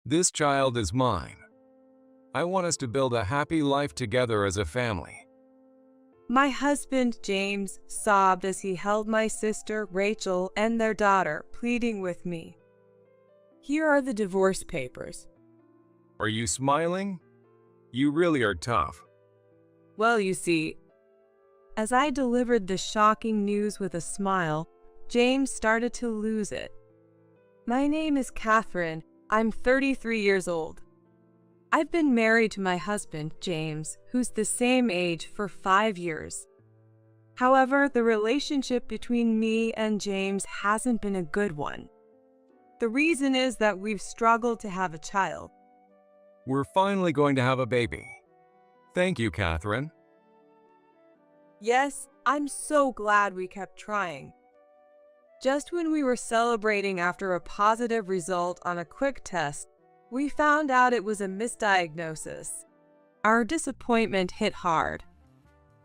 This child is mine. I want us to build a happy life together as a family. My husband, James, sobbed as he held my sister, Rachel, and their daughter, pleading with me. Here are the divorce papers. Are you smiling? You really are tough. Well, you see, as I delivered the shocking news with a smile, James started to lose it. My name is Catherine. I'm 33 years old. I've been married to my husband, James, who's the same age, for 5 years. However, the relationship between me and James hasn't been a good one. The reason is that we've struggled to have a child. We're finally going to have a baby. Thank you, Catherine. Yes, I'm so glad we kept trying. Just when we were celebrating after a positive result on a quick test, we found out it was a misdiagnosis. Our disappointment hit hard.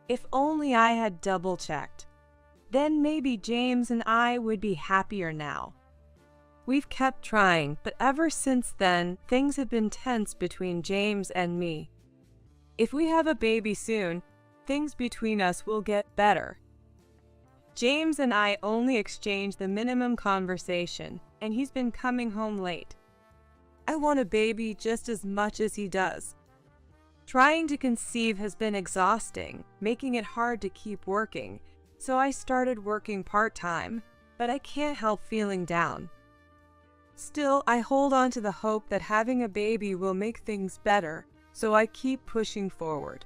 If only I had double-checked. Then maybe James and I would be happier now. We've kept trying, but ever since then, things have been tense between James and me. If we have a baby soon, things between us will get better. James and I only exchange the minimum conversation, and he's been coming home late. I want a baby just as much as he does. Trying to conceive has been exhausting, making it hard to keep working, so I started working part-time, but I can't help feeling down. Still, I hold on to the hope that having a baby will make things better, so I keep pushing forward.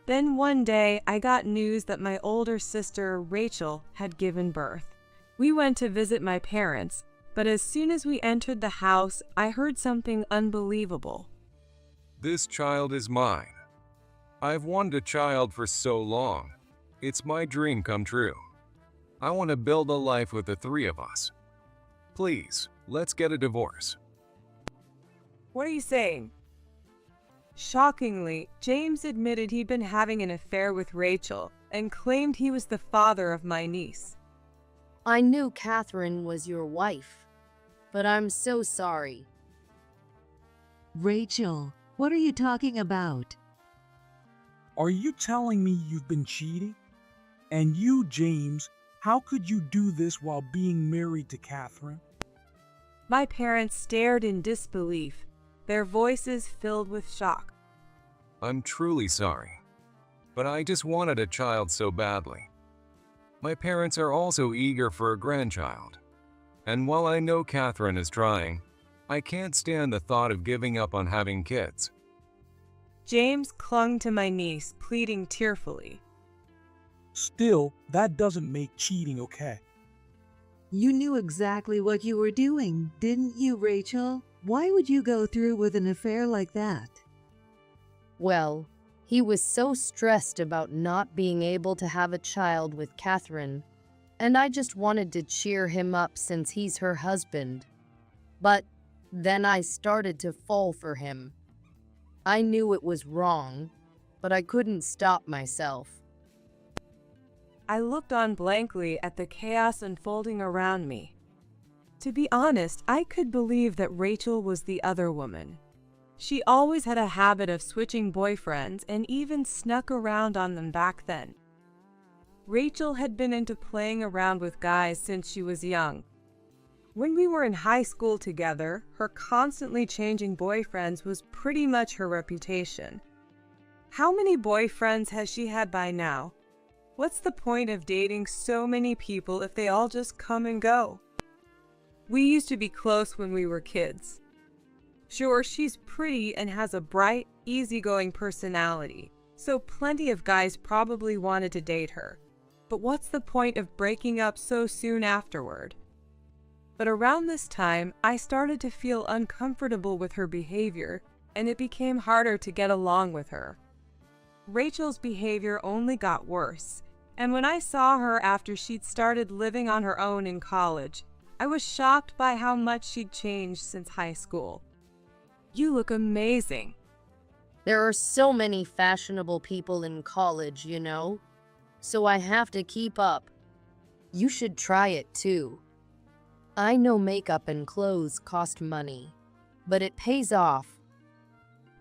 Then one day, I got news that my older sister, Rachel, had given birth. We went to visit my parents, but as soon as we entered the house, I heard something unbelievable. This child is mine. I've wanted a child for so long. It's my dream come true. I want to build a life with the three of us. Please, let's get a divorce. What are you saying? Shockingly, James admitted he'd been having an affair with Rachel and claimed he was the father of my niece. I knew Catherine was your wife, but I'm so sorry. Rachel, what are you talking about? Are you telling me you've been cheating? And you, James, how could you do this while being married to Catherine? My parents stared in disbelief, their voices filled with shock. I'm truly sorry, but I just wanted a child so badly. My parents are also eager for a grandchild. And while I know Catherine is trying, I can't stand the thought of giving up on having kids. James clung to my niece, pleading tearfully. Still, that doesn't make cheating okay. You knew exactly what you were doing, didn't you, Rachel? Why would you go through with an affair like that? Well, he was so stressed about not being able to have a child with Catherine, and I just wanted to cheer him up since he's her husband. But then I started to fall for him. I knew it was wrong, but I couldn't stop myself. I looked on blankly at the chaos unfolding around me. To be honest, I could believe that Rachel was the other woman. She always had a habit of switching boyfriends and even snuck around on them back then. Rachel had been into playing around with guys since she was young. When we were in high school together, her constantly changing boyfriends was pretty much her reputation. How many boyfriends has she had by now? What's the point of dating so many people if they all just come and go? We used to be close when we were kids. Sure, she's pretty and has a bright, easygoing personality, so plenty of guys probably wanted to date her. But what's the point of breaking up so soon afterward? But around this time, I started to feel uncomfortable with her behavior, and it became harder to get along with her. Rachel's behavior only got worse, and when I saw her after she'd started living on her own in college, I was shocked by how much she'd changed since high school. You look amazing. There are so many fashionable people in college, you know, so I have to keep up. You should try it too. I know makeup and clothes cost money, but it pays off.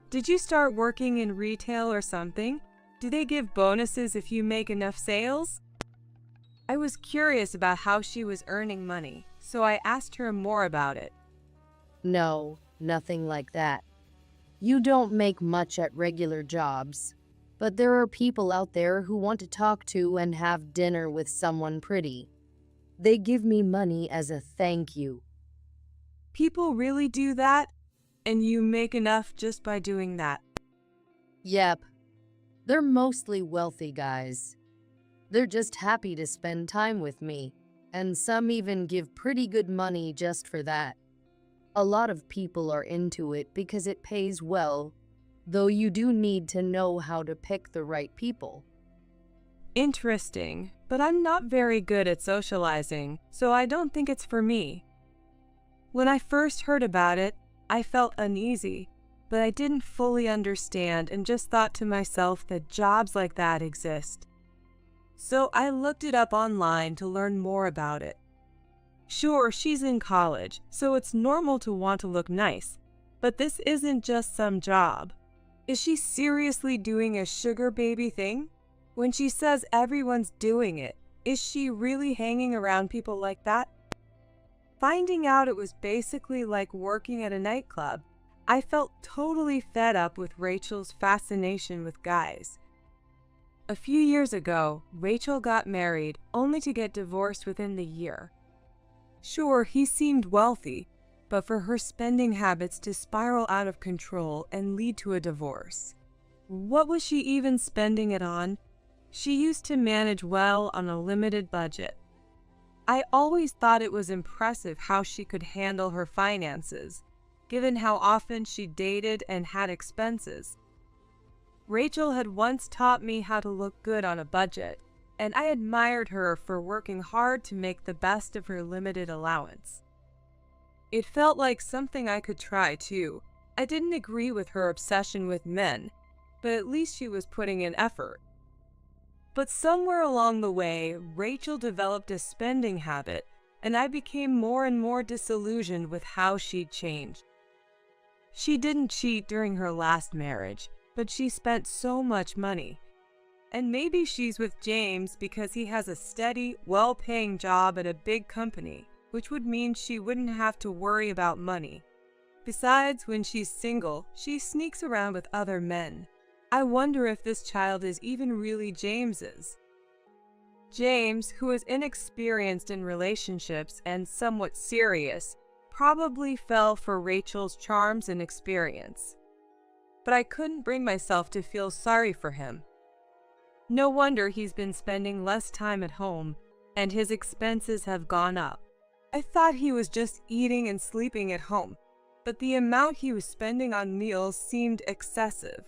Did you start working in retail or something? Do they give bonuses if you make enough sales? I was curious about how she was earning money, so I asked her more about it. No, nothing like that. You don't make much at regular jobs, but there are people out there who want to talk to and have dinner with someone pretty. They give me money as a thank you. People really do that? And you make enough just by doing that? Yep. They're mostly wealthy guys. They're just happy to spend time with me, and some even give pretty good money just for that. A lot of people are into it because it pays well, though you do need to know how to pick the right people. Interesting, but I'm not very good at socializing, so I don't think it's for me. When I first heard about it, I felt uneasy, but I didn't fully understand and just thought to myself that jobs like that exist. So I looked it up online to learn more about it. Sure, she's in college, so it's normal to want to look nice, but this isn't just some job. Is she seriously doing a sugar baby thing? When she says everyone's doing it, is she really hanging around people like that? Finding out it was basically like working at a nightclub, I felt totally fed up with Rachel's fascination with guys. A few years ago, Rachel got married only to get divorced within the year. Sure, he seemed wealthy, but for her spending habits to spiral out of control and lead to a divorce. What was she even spending it on? She used to manage well on a limited budget. I always thought it was impressive how she could handle her finances, given how often she dated and had expenses. Rachel had once taught me how to look good on a budget, and I admired her for working hard to make the best of her limited allowance. It felt like something I could try too. I didn't agree with her obsession with men, but at least she was putting in effort. But somewhere along the way, Rachel developed a spending habit, and I became more and more disillusioned with how she'd changed. She didn't cheat during her last marriage, but she spent so much money. And maybe she's with James because he has a steady, well-paying job at a big company, which would mean she wouldn't have to worry about money. Besides, when she's single, she sneaks around with other men. I wonder if this child is even really James's. James, who is inexperienced in relationships and somewhat serious, probably fell for Rachel's charms and experience. But I couldn't bring myself to feel sorry for him. No wonder he's been spending less time at home, and his expenses have gone up. I thought he was just eating and sleeping at home, but the amount he was spending on meals seemed excessive.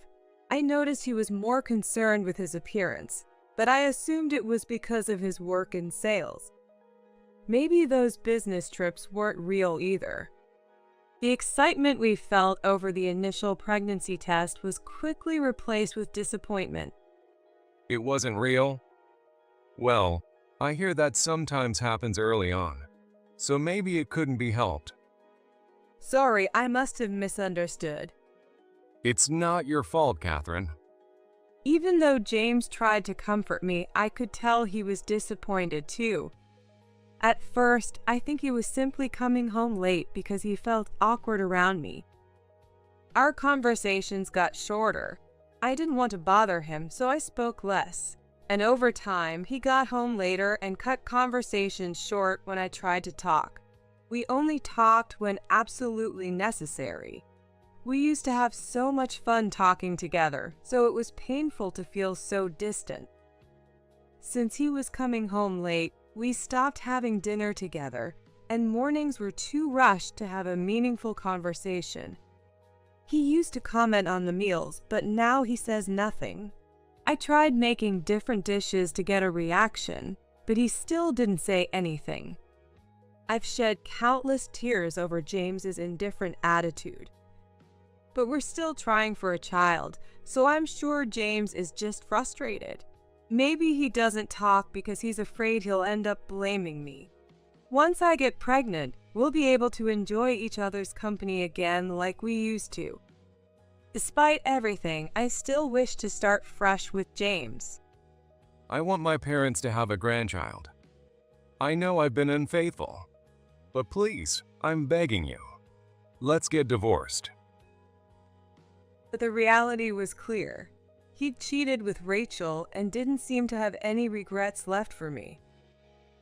I noticed he was more concerned with his appearance, but I assumed it was because of his work in sales. Maybe those business trips weren't real either. The excitement we felt over the initial pregnancy test was quickly replaced with disappointment. It wasn't real? Well, I hear that sometimes happens early on, so maybe it couldn't be helped. Sorry, I must have misunderstood. It's not your fault, Catherine. Even though James tried to comfort me, I could tell he was disappointed too. At first, I think he was simply coming home late because he felt awkward around me. Our conversations got shorter. I didn't want to bother him, so I spoke less. And over time, he got home later and cut conversations short when I tried to talk. We only talked when absolutely necessary. We used to have so much fun talking together, so it was painful to feel so distant. Since he was coming home late, we stopped having dinner together, and mornings were too rushed to have a meaningful conversation. He used to comment on the meals, but now he says nothing. I tried making different dishes to get a reaction, but he still didn't say anything. I've shed countless tears over James's indifferent attitude. But we're still trying for a child, so I'm sure James is just frustrated. Maybe he doesn't talk because he's afraid he'll end up blaming me. Once I get pregnant, we'll be able to enjoy each other's company again like we used to. Despite everything, I still wish to start fresh with James. I want my parents to have a grandchild. I know I've been unfaithful, but please, I'm begging you, let's get divorced. But the reality was clear. He'd cheated with Rachel and didn't seem to have any regrets left for me.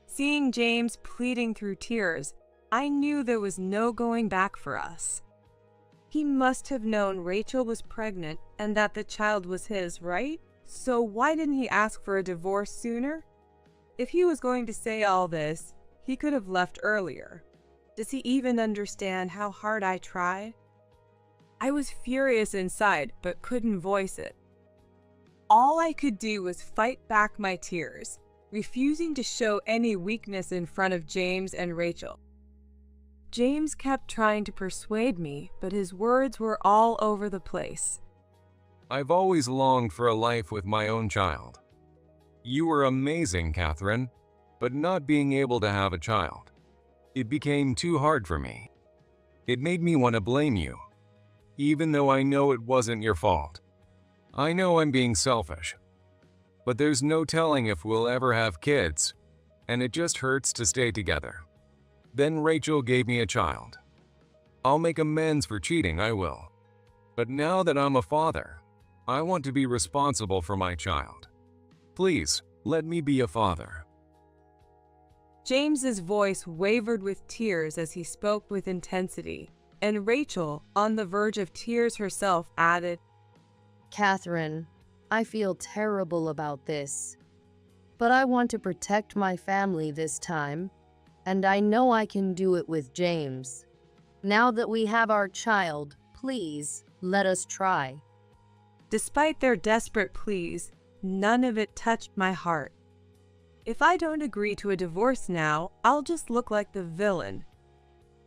Seeing James pleading through tears, I knew there was no going back for us. He must have known Rachel was pregnant and that the child was his, right? So why didn't he ask for a divorce sooner? If he was going to say all this, he could have left earlier. Does he even understand how hard I tried? I was furious inside, but couldn't voice it. All I could do was fight back my tears, refusing to show any weakness in front of James and Rachel. James kept trying to persuade me, but his words were all over the place. I've always longed for a life with my own child. You were amazing, Catherine, but not being able to have a child. It became too hard for me. It made me want to blame you, even though I know it wasn't your fault. I know I'm being selfish, but there's no telling if we'll ever have kids, and it just hurts to stay together. Then Rachel gave me a child. I'll make amends for cheating, I will. But now that I'm a father, I want to be responsible for my child. Please, let me be a father. James's voice wavered with tears as he spoke with intensity, and Rachel, on the verge of tears herself, added, Catherine, I feel terrible about this, but I want to protect my family this time, and I know I can do it with James. Now that we have our child, please, let us try. Despite their desperate pleas, none of it touched my heart. If I don't agree to a divorce now, I'll just look like the villain.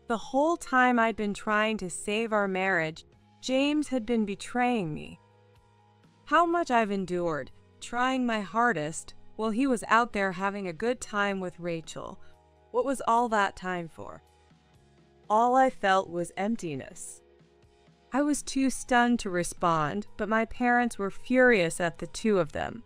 The whole time I'd been trying to save our marriage, James had been betraying me. How much I've endured, trying my hardest, while he was out there having a good time with Rachel. What was all that time for? All I felt was emptiness. I was too stunned to respond, but my parents were furious at the two of them.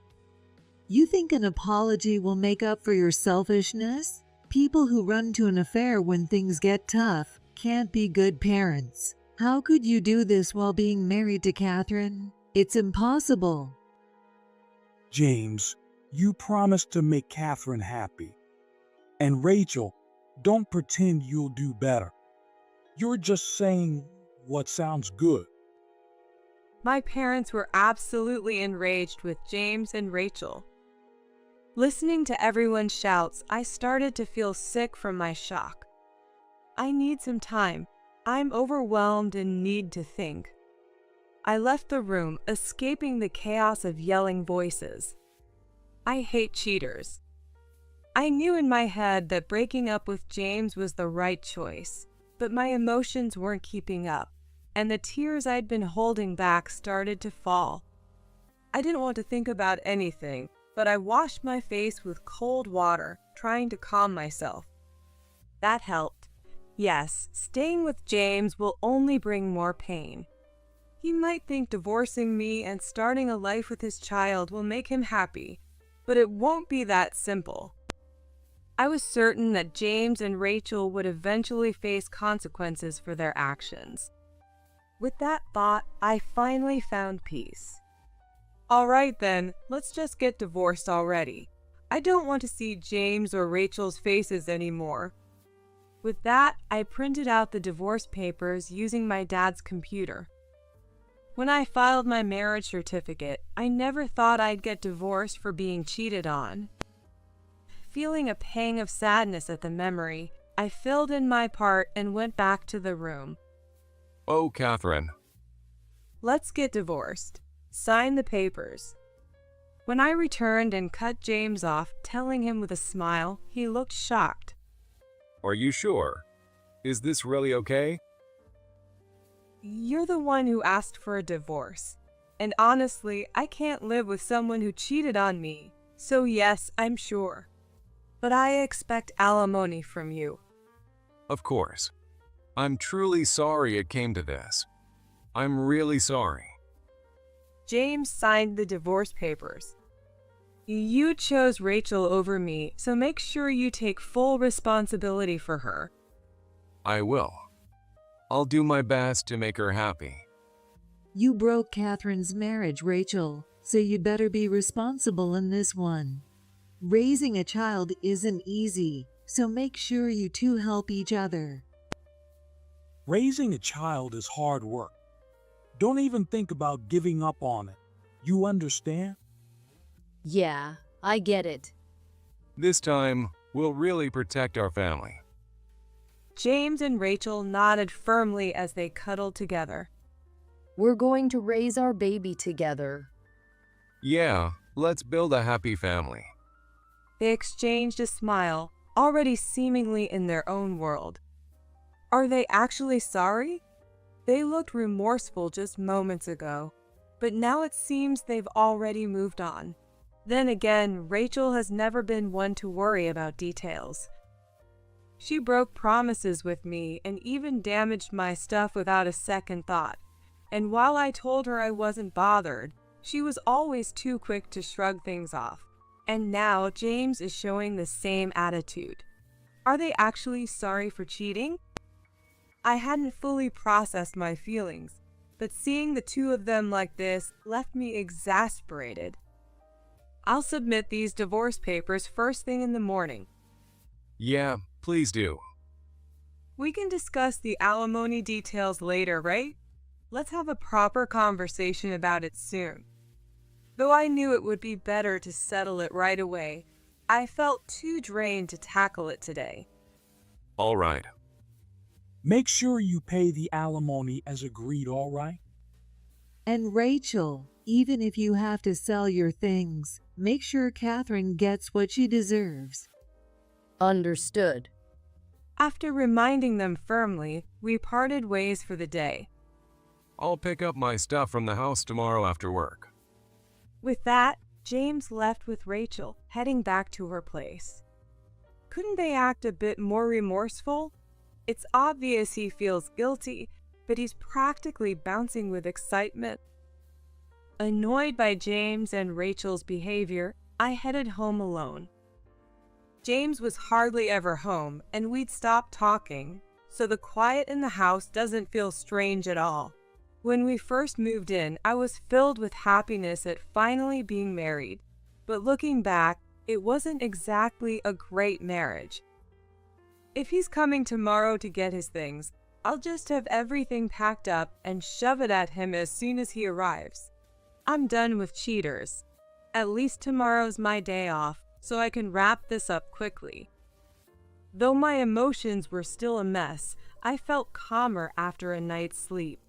You think an apology will make up for your selfishness? People who run to an affair when things get tough can't be good parents. How could you do this while being married to Catherine? It's impossible. James, you promised to make Catherine happy. And Rachel, don't pretend you'll do better. You're just saying what sounds good. My parents were absolutely enraged with James and Rachel. Listening to everyone's shouts, I started to feel sick from my shock. I need some time. I'm overwhelmed and need to think. I left the room, escaping the chaos of yelling voices. I hate cheaters. I knew in my head that breaking up with James was the right choice, but my emotions weren't keeping up, and the tears I'd been holding back started to fall. I didn't want to think about anything, but I washed my face with cold water, trying to calm myself. That helped. Yes, staying with James will only bring more pain. He might think divorcing me and starting a life with his child will make him happy, but it won't be that simple. I was certain that James and Rachel would eventually face consequences for their actions. With that thought, I finally found peace. All right then, let's just get divorced already. I don't want to see James or Rachel's faces anymore. With that, I printed out the divorce papers using my dad's computer. When I filed my marriage certificate, I never thought I'd get divorced for being cheated on. Feeling a pang of sadness at the memory, I filled in my part and went back to the room. Oh, Catherine. Let's get divorced. Sign the papers. When I returned and cut James off, telling him with a smile, he looked shocked. Are you sure? Is this really okay? You're the one who asked for a divorce. And honestly, I can't live with someone who cheated on me. So yes, I'm sure. But I expect alimony from you. Of course. I'm truly sorry it came to this. I'm really sorry. James signed the divorce papers. You chose Rachel over me, so make sure you take full responsibility for her. I will. I'll do my best to make her happy. You broke Catherine's marriage, Rachel, so you'd better be responsible in this one. Raising a child isn't easy, so make sure you two help each other. Raising a child is hard work. Don't even think about giving up on it. You understand? Yeah, I get it. This time, we'll really protect our family. James and Rachel nodded firmly as they cuddled together. We're going to raise our baby together. Yeah, let's build a happy family. They exchanged a smile, already seemingly in their own world. Are they actually sorry? They looked remorseful just moments ago, but now it seems they've already moved on. Then again, Rachel has never been one to worry about details. She broke promises with me and even damaged my stuff without a second thought. And while I told her I wasn't bothered, she was always too quick to shrug things off. And now James is showing the same attitude. Are they actually sorry for cheating? I hadn't fully processed my feelings, but seeing the two of them like this left me exasperated. I'll submit these divorce papers first thing in the morning. Yeah, please do. We can discuss the alimony details later, right? Let's have a proper conversation about it soon. Though I knew it would be better to settle it right away, I felt too drained to tackle it today. All right. Make sure you pay the alimony as agreed, all right? And Rachel, even if you have to sell your things, make sure Catherine gets what she deserves. Understood. After reminding them firmly, we parted ways for the day. I'll pick up my stuff from the house tomorrow after work. With that, James left with Rachel, heading back to her place. Couldn't they act a bit more remorseful? It's obvious he feels guilty, but he's practically bouncing with excitement. Annoyed by James and Rachel's behavior, I headed home alone. James was hardly ever home, and we'd stopped talking, so the quiet in the house doesn't feel strange at all. When we first moved in, I was filled with happiness at finally being married, but looking back, it wasn't exactly a great marriage. If he's coming tomorrow to get his things, I'll just have everything packed up and shove it at him as soon as he arrives. I'm done with cheaters. At least tomorrow's my day off, so I can wrap this up quickly. Though my emotions were still a mess, I felt calmer after a night's sleep.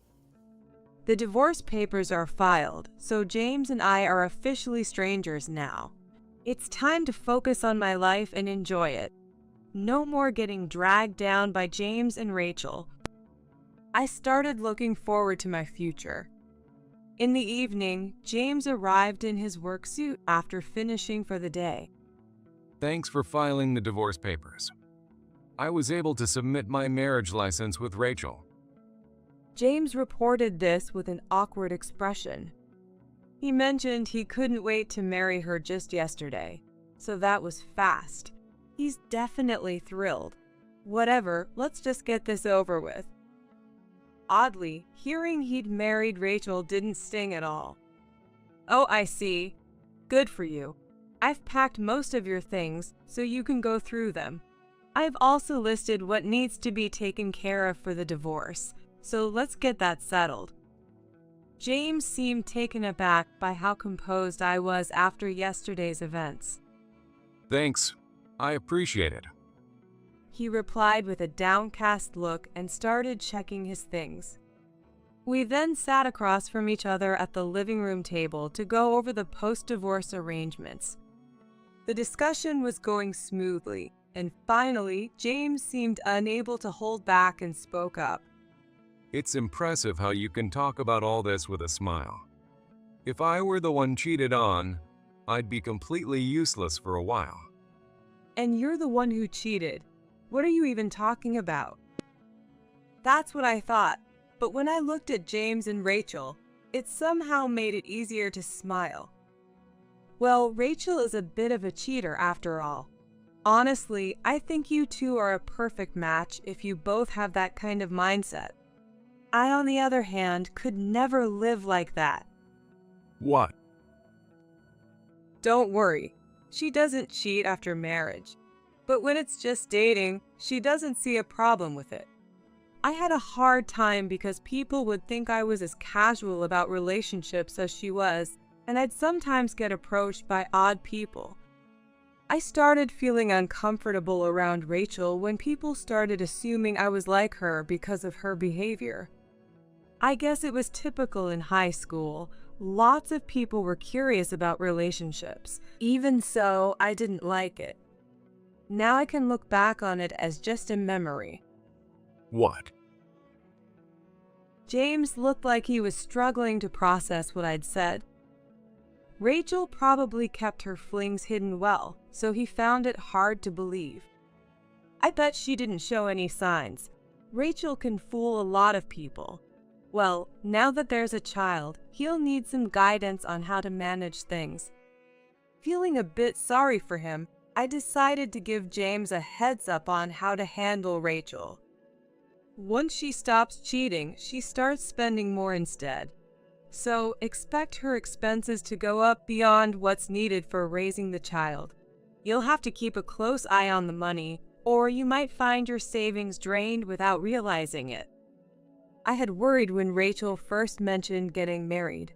The divorce papers are filed, so James and I are officially strangers now. It's time to focus on my life and enjoy it. No more getting dragged down by James and Rachel. I started looking forward to my future. In the evening, James arrived in his work suit after finishing for the day. Thanks for filing the divorce papers. I was able to submit my marriage license with Rachel. James reported this with an awkward expression. He mentioned he couldn't wait to marry her just yesterday, so that was fast. He's definitely thrilled. Whatever, let's just get this over with. Oddly, hearing he'd married Rachel didn't sting at all. Oh, I see. Good for you. I've packed most of your things, so you can go through them. I've also listed what needs to be taken care of for the divorce, so let's get that settled. James seemed taken aback by how composed I was after yesterday's events. Thanks. I appreciate it. He replied with a downcast look and started checking his things. We then sat across from each other at the living room table to go over the post-divorce arrangements. The discussion was going smoothly, and finally, James seemed unable to hold back and spoke up. It's impressive how you can talk about all this with a smile. If I were the one cheated on, I'd be completely useless for a while. And you're the one who cheated. What are you even talking about? That's what I thought, but when I looked at James and Rachel, it somehow made it easier to smile. Well, Rachel is a bit of a cheater after all. Honestly, I think you two are a perfect match if you both have that kind of mindset. I, on the other hand, could never live like that. What? Don't worry, she doesn't cheat after marriage. But when it's just dating, she doesn't see a problem with it. I had a hard time because people would think I was as casual about relationships as she was, and I'd sometimes get approached by odd people. I started feeling uncomfortable around Rachel when people started assuming I was like her because of her behavior. I guess it was typical in high school. Lots of people were curious about relationships. Even so, I didn't like it. Now I can look back on it as just a memory. What? James looked like he was struggling to process what I'd said. Rachel probably kept her flings hidden well, so he found it hard to believe. I bet she didn't show any signs. Rachel can fool a lot of people. Well, now that there's a child, he'll need some guidance on how to manage things. Feeling a bit sorry for him, I decided to give James a heads up on how to handle Rachel. Once she stops cheating, she starts spending more instead. So expect her expenses to go up beyond what's needed for raising the child. You'll have to keep a close eye on the money, or you might find your savings drained without realizing it. I had worried when Rachel first mentioned getting married.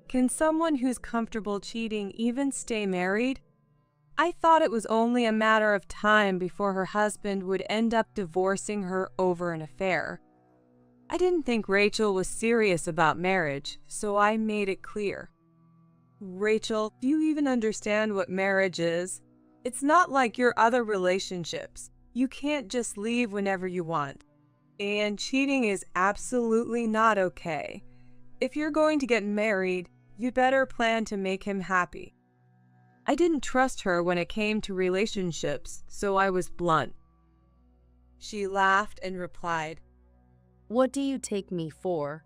Can someone who's comfortable cheating even stay married? I thought it was only a matter of time before her husband would end up divorcing her over an affair. I didn't think Rachel was serious about marriage, so I made it clear. Rachel, do you even understand what marriage is? It's not like your other relationships. You can't just leave whenever you want. And cheating is absolutely not okay. If you're going to get married, you better plan to make him happy. I didn't trust her when it came to relationships, so I was blunt. She laughed and replied, What do you take me for?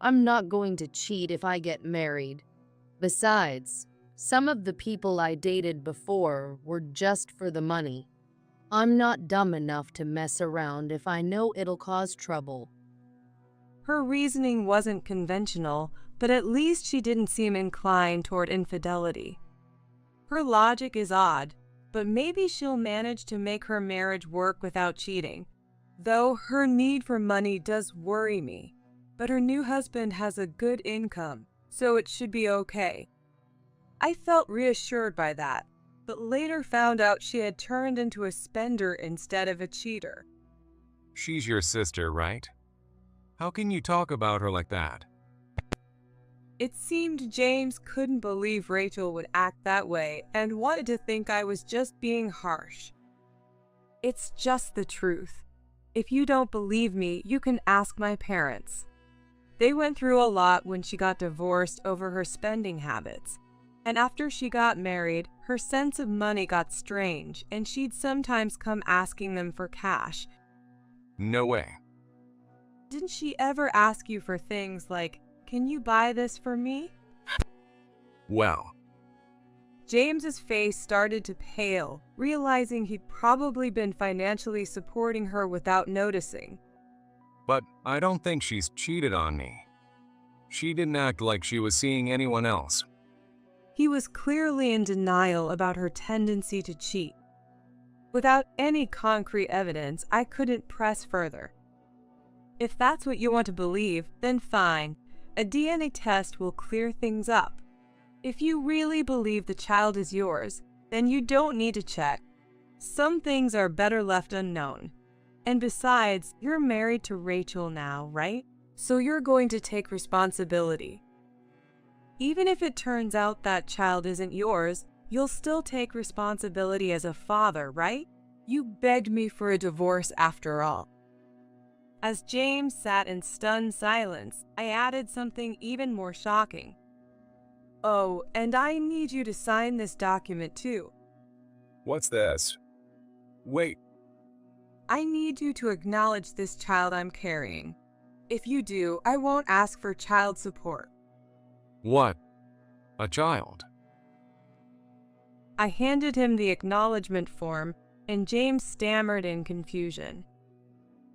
I'm not going to cheat if I get married. Besides, some of the people I dated before were just for the money. I'm not dumb enough to mess around if I know it'll cause trouble. Her reasoning wasn't conventional, but at least she didn't seem inclined toward infidelity. Her logic is odd, but maybe she'll manage to make her marriage work without cheating. Though her need for money does worry me, but her new husband has a good income, so it should be okay. I felt reassured by that, but later found out she had turned into a spender instead of a cheater. She's your sister, right? How can you talk about her like that? It seemed James couldn't believe Rachel would act that way and wanted to think I was just being harsh. It's just the truth. If you don't believe me, you can ask my parents. They went through a lot when she got divorced over her spending habits. And after she got married, her sense of money got strange, and she'd sometimes come asking them for cash. No way. Didn't she ever ask you for things like, "Can you buy this for me?" Well, James's face started to pale, realizing he'd probably been financially supporting her without noticing. but I don't think she's cheated on me. She didn't act like she was seeing anyone else. He was clearly in denial about her tendency to cheat. Without any concrete evidence, I couldn't press further. If that's what you want to believe, then fine. A DNA test will clear things up. If you really believe the child is yours, then you don't need to check. Some things are better left unknown. And besides, you're married to Rachel now, right? So you're going to take responsibility. Even if it turns out that child isn't yours, you'll still take responsibility as a father, right? You begged me for a divorce after all. As James sat in stunned silence, I added something even more shocking. Oh, and I need you to sign this document too. What's this? Wait, I need you to acknowledge this child I'm carrying. If you do, I won't ask for child support. What? A child? I handed him the acknowledgement form, and James stammered in confusion.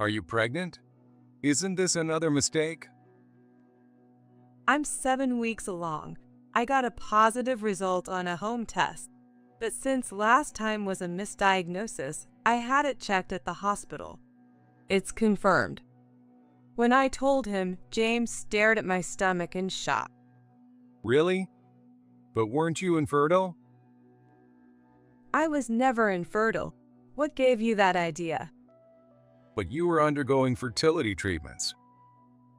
Are you pregnant? Isn't this another mistake? I'm 7 weeks along. I got a positive result on a home test, but since last time was a misdiagnosis, I had it checked at the hospital. It's confirmed. When I told him, James stared at my stomach in shock. Really? But weren't you infertile? I was never infertile. What gave you that idea? But you were undergoing fertility treatments.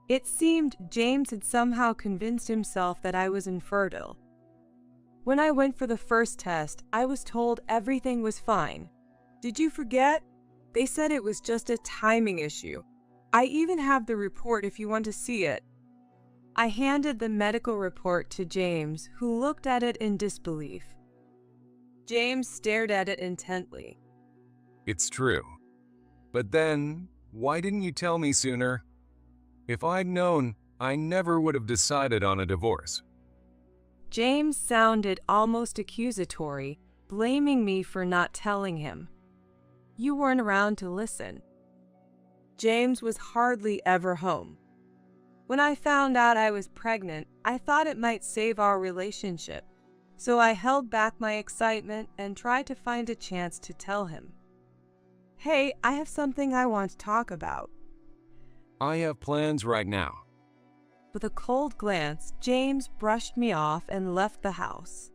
It seemed James had somehow convinced himself that I was infertile. When I went for the first test, I was told everything was fine. Did you forget? They said it was just a timing issue. I even have the report if you want to see it. I handed the medical report to James, who looked at it in disbelief. James stared at it intently. It's true. But then, why didn't you tell me sooner? If I'd known, I never would have decided on a divorce. James sounded almost accusatory, blaming me for not telling him. You weren't around to listen. James was hardly ever home. When I found out I was pregnant, I thought it might save our relationship, so I held back my excitement and tried to find a chance to tell him. Hey, I have something I want to talk about. I have plans right now. With a cold glance, James brushed me off and left the house.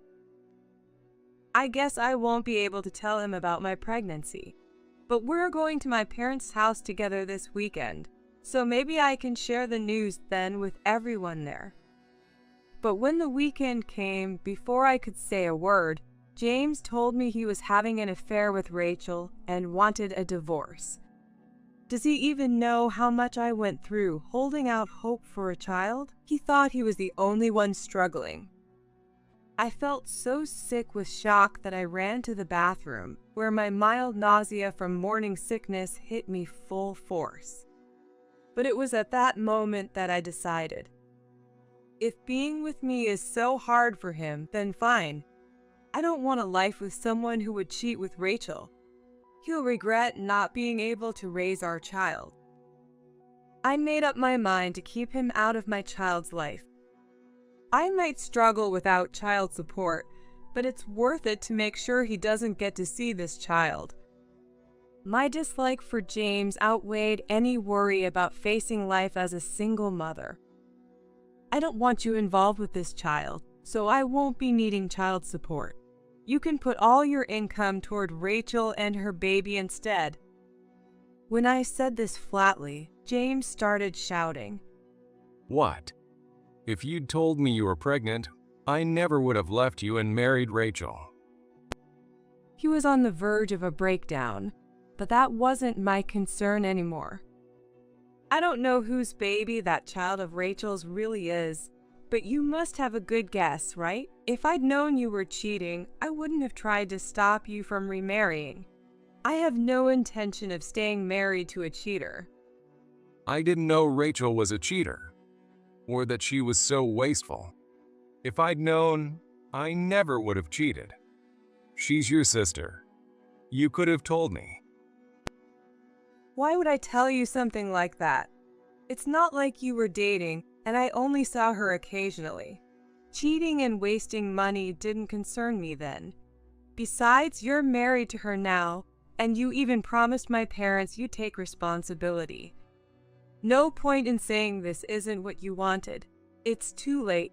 I guess I won't be able to tell him about my pregnancy, but we're going to my parents' house together this weekend, so maybe I can share the news then with everyone there. But when the weekend came, before I could say a word, James told me he was having an affair with Rachel and wanted a divorce. Does he even know how much I went through holding out hope for a child? He thought he was the only one struggling. I felt so sick with shock that I ran to the bathroom, where my mild nausea from morning sickness hit me full force. But it was at that moment that I decided. If being with me is so hard for him, then fine. I don't want a life with someone who would cheat with Rachel. He'll regret not being able to raise our child. I made up my mind to keep him out of my child's life. I might struggle without child support, but it's worth it to make sure he doesn't get to see this child. My dislike for James outweighed any worry about facing life as a single mother. I don't want you involved with this child, so I won't be needing child support. You can put all your income toward Rachel and her baby instead. When I said this flatly, James started shouting. What? If you'd told me you were pregnant, I never would have left you and married Rachel. He was on the verge of a breakdown, but that wasn't my concern anymore. I don't know whose baby that child of Rachel's really is, but you must have a good guess, right? If I'd known you were cheating, I wouldn't have tried to stop you from remarrying. I have no intention of staying married to a cheater. I didn't know Rachel was a cheater, or that she was so wasteful. If I'd known, I never would have cheated. She's your sister. You could have told me. Why would I tell you something like that? It's not like you were dating, and I only saw her occasionally. Cheating and wasting money didn't concern me then. Besides, you're married to her now, and you even promised my parents you'd take responsibility. No point in saying this isn't what you wanted. It's too late.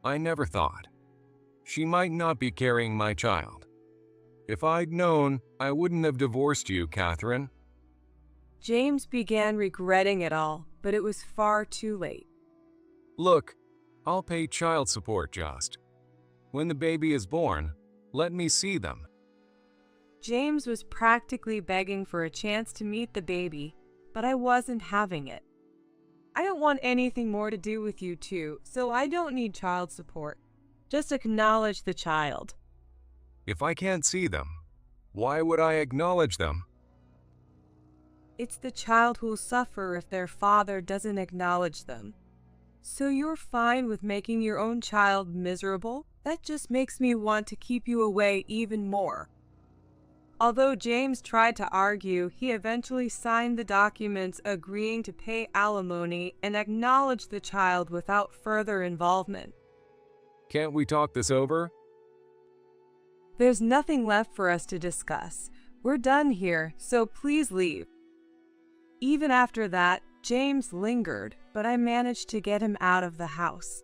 I never thought. She might not be carrying my child. If I'd known, I wouldn't have divorced you, Catherine. James began regretting it all, but it was far too late. Look, I'll pay child support just. When the baby is born, let me see them. James was practically begging for a chance to meet the baby, but I wasn't having it. I don't want anything more to do with you two, so I don't need child support. Just acknowledge the child. If I can't see them, why would I acknowledge them? It's the child who'll suffer if their father doesn't acknowledge them. So you're fine with making your own child miserable? That just makes me want to keep you away even more. Although James tried to argue, he eventually signed the documents agreeing to pay alimony and acknowledged the child without further involvement. Can't we talk this over? There's nothing left for us to discuss. We're done here, so please leave. Even after that, James lingered, but I managed to get him out of the house.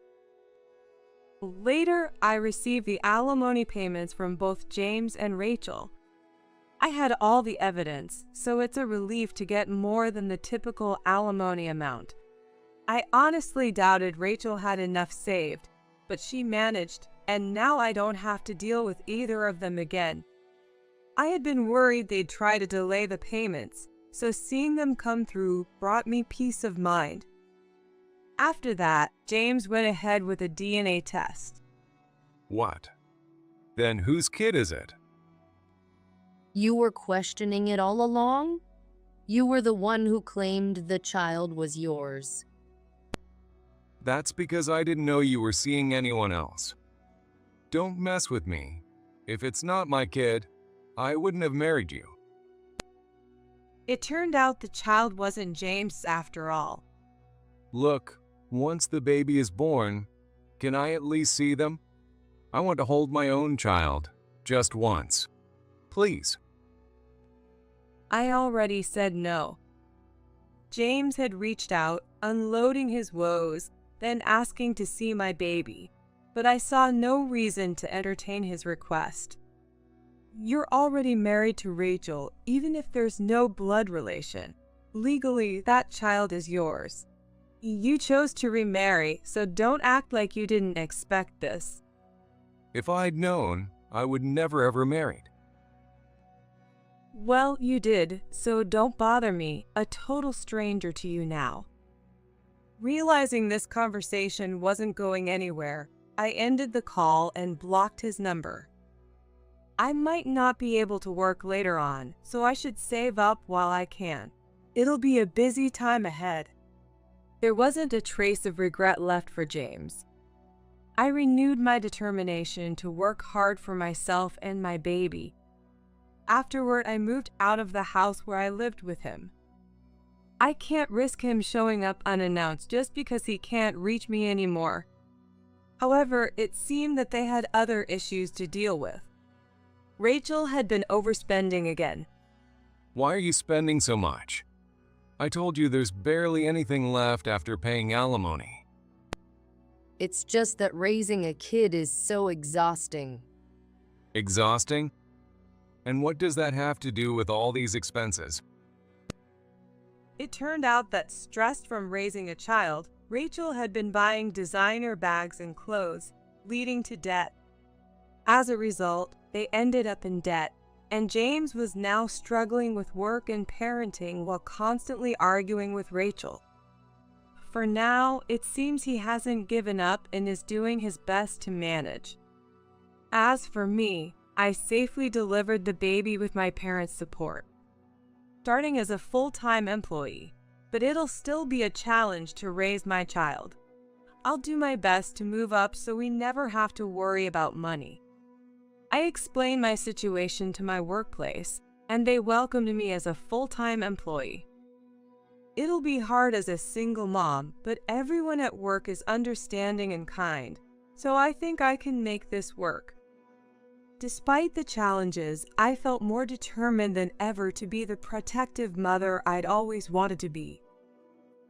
Later, I received the alimony payments from both James and Rachel. I had all the evidence, so it's a relief to get more than the typical alimony amount. I honestly doubted Rachel had enough saved, but she managed, and now I don't have to deal with either of them again. I had been worried they'd try to delay the payments, so seeing them come through brought me peace of mind. After that, James went ahead with a DNA test. What? Then whose kid is it? You were questioning it all along? You were the one who claimed the child was yours. That's because I didn't know you were seeing anyone else. Don't mess with me. If it's not my kid, I wouldn't have married you. It turned out the child wasn't James after all. Look, once the baby is born, can I at least see them? I want to hold my own child, just once. Please. I already said no. James had reached out, unloading his woes, then asking to see my baby, but I saw no reason to entertain his request. You're already married to Rachel, even if there's no blood relation. Legally, that child is yours. You chose to remarry, so don't act like you didn't expect this. If I'd known, I would never ever married. Well, you did, so don't bother me, a total stranger to you now. Realizing this conversation wasn't going anywhere, I ended the call and blocked his number. I might not be able to work later on, so I should save up while I can. It'll be a busy time ahead. There wasn't a trace of regret left for James. I renewed my determination to work hard for myself and my baby. Afterward, I moved out of the house where I lived with him. I can't risk him showing up unannounced just because he can't reach me anymore. However, it seemed that they had other issues to deal with. Rachel had been overspending again. Why are you spending so much? I told you there's barely anything left after paying alimony. It's just that raising a kid is so exhausting. Exhausting? And what does that have to do with all these expenses? It turned out that, stressed from raising a child, Rachel had been buying designer bags and clothes, leading to debt. As a result, they ended up in debt, and James was now struggling with work and parenting while constantly arguing with Rachel. For now, it seems he hasn't given up and is doing his best to manage. As for me, I safely delivered the baby with my parents' support, starting as a full-time employee, but it'll still be a challenge to raise my child. I'll do my best to move up so we never have to worry about money. I explained my situation to my workplace, and they welcomed me as a full-time employee. It'll be hard as a single mom, but everyone at work is understanding and kind, so I think I can make this work. Despite the challenges, I felt more determined than ever to be the protective mother I'd always wanted to be.